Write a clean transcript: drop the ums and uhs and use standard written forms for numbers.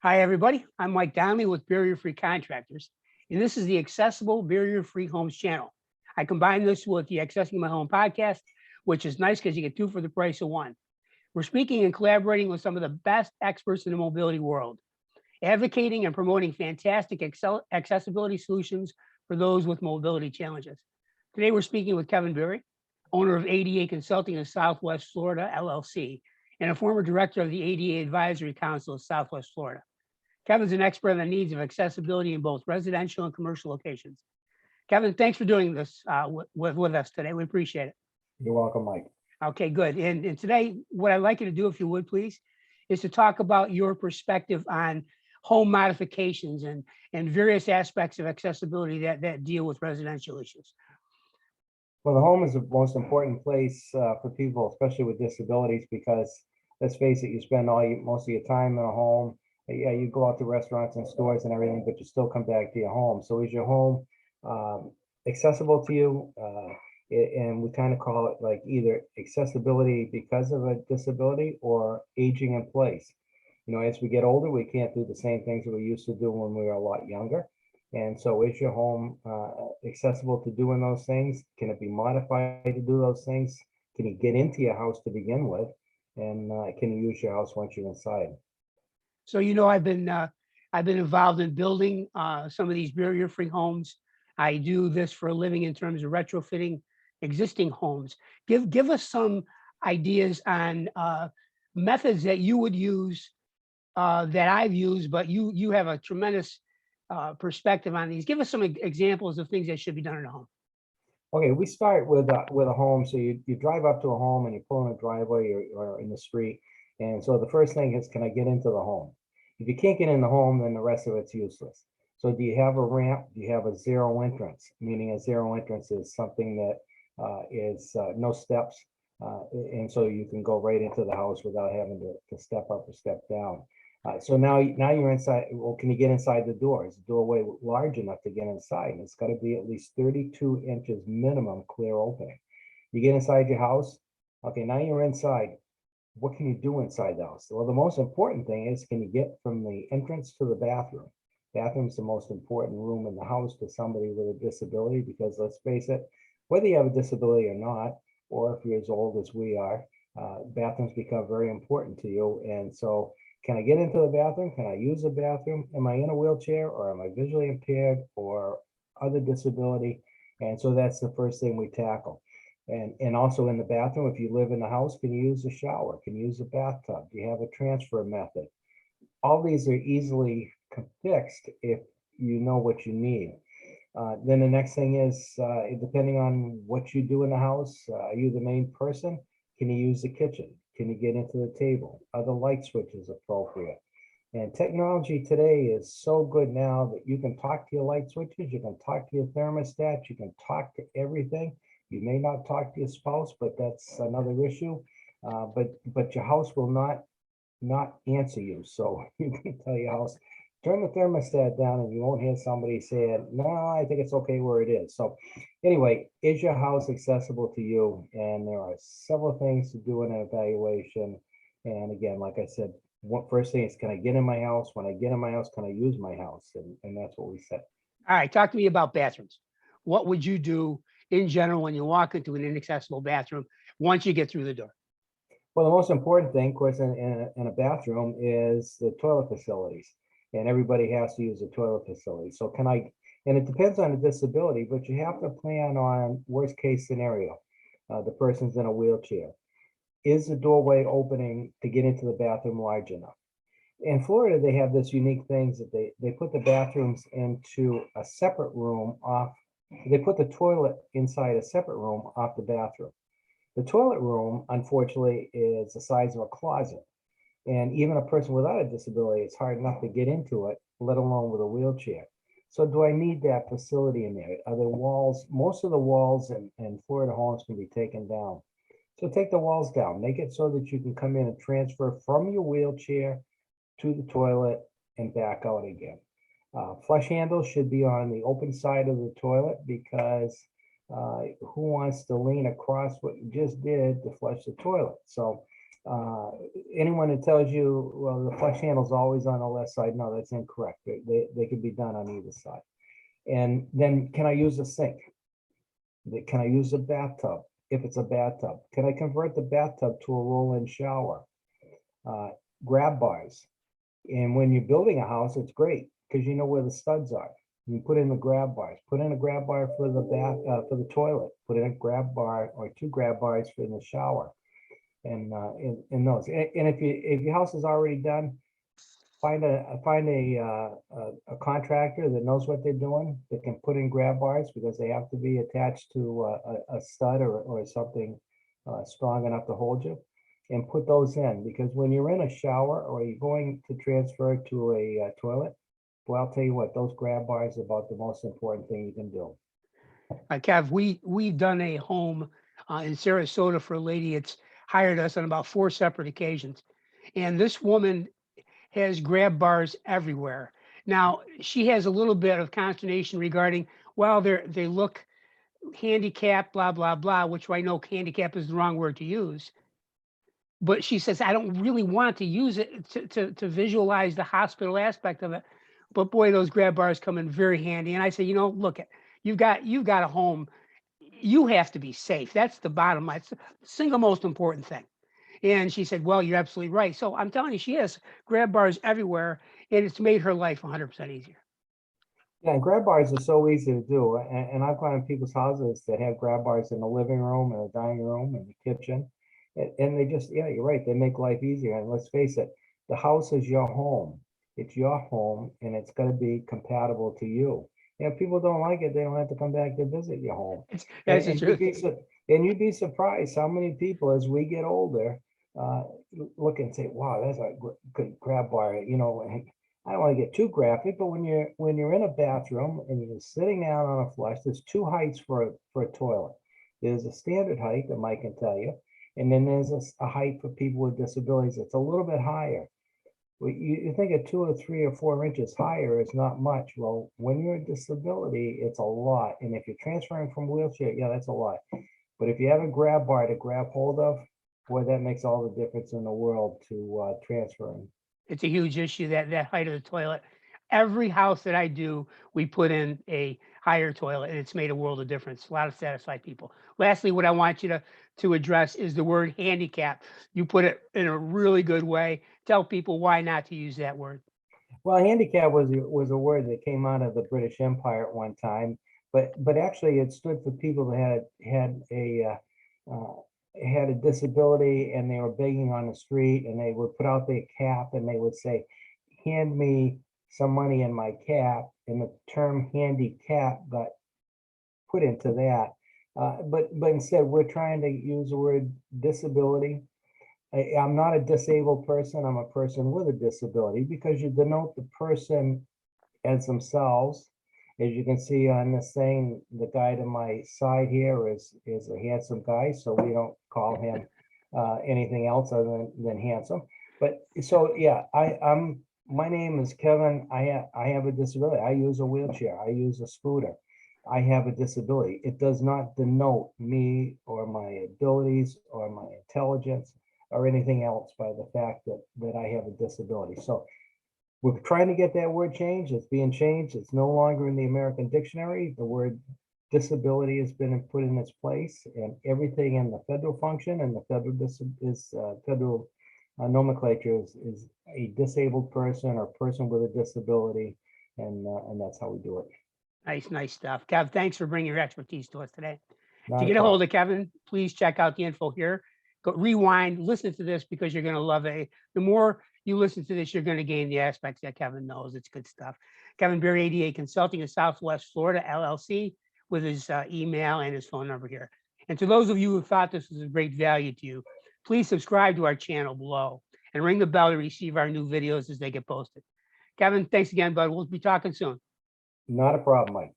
Hi, everybody. I'm Mike Donnelly with BarrierFree Contractors, and this is the Accessible BarrierFree Homes channel. I combine this with the Accessing My Home podcast, which is nice because you get two for the price of one. We're speaking and collaborating with some of the best experts in the mobility world, advocating and promoting fantastic accessibility solutions for those with mobility challenges. Today, we're speaking with Kevin Berry, owner of ADA Consulting of Southwest Florida, LLC, and a former director of the ADA Advisory Council of Southwest Florida. Kevin's an expert on the needs of accessibility in both residential and commercial locations. Kevin, thanks for doing this with us today. We appreciate it. You're welcome, Mike. Okay, good. And today, what I'd like you to do, if you would, please, is to talk about your perspective on home modifications and various aspects of accessibility that deal with residential issues. Well, the home is the most important place for people, especially with disabilities, because let's face it, you spend most of your time in a home. Yeah, you go out to restaurants and stores and everything, but you still come back to your home. So is your home accessible to you? And we kind of call it like either accessibility because of a disability or aging in place. You know, as we get older, we can't do the same things that we used to do when we were a lot younger. And so is your home accessible to doing those things? Can it be modified to do those things? Can you get into your house to begin with? And can you use your house once you're inside? So, I've been involved in building some of these barrier-free homes. I do this for a living in terms of retrofitting existing homes. Give us some ideas on methods that you would use that I've used, but you have a tremendous perspective on these. Give us some examples of things that should be done in a home. Okay, we start with a home. So you drive up to a home and you pull in a driveway or in the street. And so the first thing is, can I get into the home? If you can't get in the home, then the rest of it's useless. So do you have a ramp? Do you have a zero entrance? Meaning a zero entrance is something that is no steps. And so you can go right into the house without having to step up or step down. So now you're inside. Well, can you get inside the door? Is the doorway large enough to get inside? And it's got to be at least 32 inches minimum clear opening. You get inside your house. Okay, now you're inside. What can you do inside the house? Well, the most important thing is, can you get from the entrance to the bathroom? Bathroom's the most important room in the house to somebody with a disability, because let's face it, whether you have a disability or not, or if you're as old as we are, bathrooms become very important to you. And so, can I get into the bathroom? Can I use the bathroom? Am I in a wheelchair, or am I visually impaired or other disability? And so that's the first thing we tackle. And also in the bathroom, if you live in the house, can you use the shower? Can you use the bathtub? Do you have a transfer method? All these are easily fixed if you know what you need. Then the next thing is, depending on what you do in the house, are you the main person? Can you use the kitchen? Can you get into the table? Are the light switches appropriate? And technology today is so good now that you can talk to your light switches, you can talk to your thermostat, you can talk to everything. You may not talk to your spouse, but that's another issue. But your house will not answer you. So you can tell your house, turn the thermostat down, and you won't hear somebody saying, no, I think it's okay where it is. So anyway, is your house accessible to you? And there are several things to do in an evaluation. And again, like I said, first thing is, can I get in my house? When I get in my house, can I use my house? And that's what we said. All right, talk to me about bathrooms. What would you do in general when you walk into an inaccessible bathroom once you get through the door? Well, the most important thing, of course, in a bathroom is the toilet facilities. And everybody has to use a toilet facility. So and it depends on the disability, but you have to plan on worst case scenario. The person's in a wheelchair. Is the doorway opening to get into the bathroom large enough? In Florida, they have this unique things that they put the bathrooms into a separate room off. They put the toilet inside a separate room off the bathroom. The toilet room, unfortunately, is the size of a closet. And even a person without a disability, it's hard enough to get into it, let alone with a wheelchair. So do I need that facility in there? Are the walls, most of the walls in Florida homes can be taken down. So take the walls down, make it so that you can come in and transfer from your wheelchair to the toilet and back out again. Flush handles should be on the open side of the toilet, because who wants to lean across what you just did to flush the toilet? So Anyone that tells you, well, the flush handle is always on the left side, no, that's incorrect. They could be done on either side. And then, can I use a sink? Can I use a bathtub? If it's a bathtub, can I convert the bathtub to a roll-in shower? Grab bars. And when you're building a house, it's great because you know where the studs are. You put in the grab bars, put in a grab bar for the for the toilet, put in a grab bar or 2 grab bars for the shower. And in those, and if your house is already done, find a contractor that knows what they're doing, that can put in grab bars, because they have to be attached to a stud or something strong enough to hold you, and put those in, because when you're in a shower or you're going to transfer to a toilet, well, I'll tell you what, those grab bars are about the most important thing you can do. Kev, we've done a home in Sarasota for a lady. It's hired us on about 4 separate occasions. And this woman has grab bars everywhere. Now, she has a little bit of consternation regarding, well, they look handicapped, blah, blah, blah, which I know handicap is the wrong word to use. But she says, I don't really want to use it to visualize the hospital aspect of it. But boy, those grab bars come in very handy. And I say, look, you've got a home. You have to be safe. That's the bottom line. It's the single most important thing. And she said, well, you're absolutely right. So I'm telling you, she has grab bars everywhere, and it's made her life 100% easier. Yeah, and grab bars are so easy to do. And I've gone in people's houses that have grab bars in the living room and the dining room and the kitchen. And they just, yeah, you're right, they make life easier. And let's face it, the house is your home. It's your home, and it's got to be compatible to you. And if people don't like it, they don't have to come back to visit your home. That's the truth. You'd be surprised how many people, as we get older, look and say, wow, that's a good grab bar. I don't want to get too graphic, but when you're in a bathroom and you're sitting down on a flush, there's 2 heights for a toilet. There's a standard height that Mike can tell you, and then there's a height for people with disabilities that's a little bit higher. Well, you think a 2 or 3 or 4 inches higher is not much. Well, when you're a disability, it's a lot. And if you're transferring from wheelchair, yeah, that's a lot. But if you have a grab bar to grab hold of, boy, that makes all the difference in the world to transferring. It's a huge issue, that height of the toilet. Every house that I do, we put in a higher toilet, and it's made a world of difference. A lot of satisfied people. Lastly, what I want you to address is the word handicap. You put it in a really good way. Tell people why not to use that word. Well, handicap was a word that came out of the British Empire at one time, but actually it stood for people that had a disability, and they were begging on the street, and they would put out their cap and they would say, hand me some money in my cap, and the term handicap got put into that. But instead, we're trying to use the word disability. I'm not a disabled person, I'm a person with a disability, because you denote the person as themselves. As you can see on this thing, the guy to my side here is a handsome guy, so we don't call him anything else other than handsome. But so yeah, my name is Kevin. I have a disability. I use a wheelchair. I use a scooter. I have a disability. It does not denote me or my abilities or my intelligence or anything else by the fact that I have a disability. So we're trying to get that word changed. It's being changed. It's no longer in the American dictionary. The word disability has been put in its place, and everything in the federal function and the federal nomenclature is a disabled person or person with a disability, and that's how we do it. Nice stuff. Kev, thanks for bringing your expertise to us today. Not To a get a hold problem. of Kevin, please check out the info here. Go rewind, listen to this, because you're going to love it. The more you listen to this, you're going to gain the aspects that Kevin knows. It's good stuff. Kevin Berry, ADA Consulting in Southwest Florida, LLC, with his email and his phone number here. And to those of you who thought this was of great value to you, please subscribe to our channel below and ring the bell to receive our new videos as they get posted. Kevin, thanks again, bud. We'll be talking soon. Not a problem, Mike.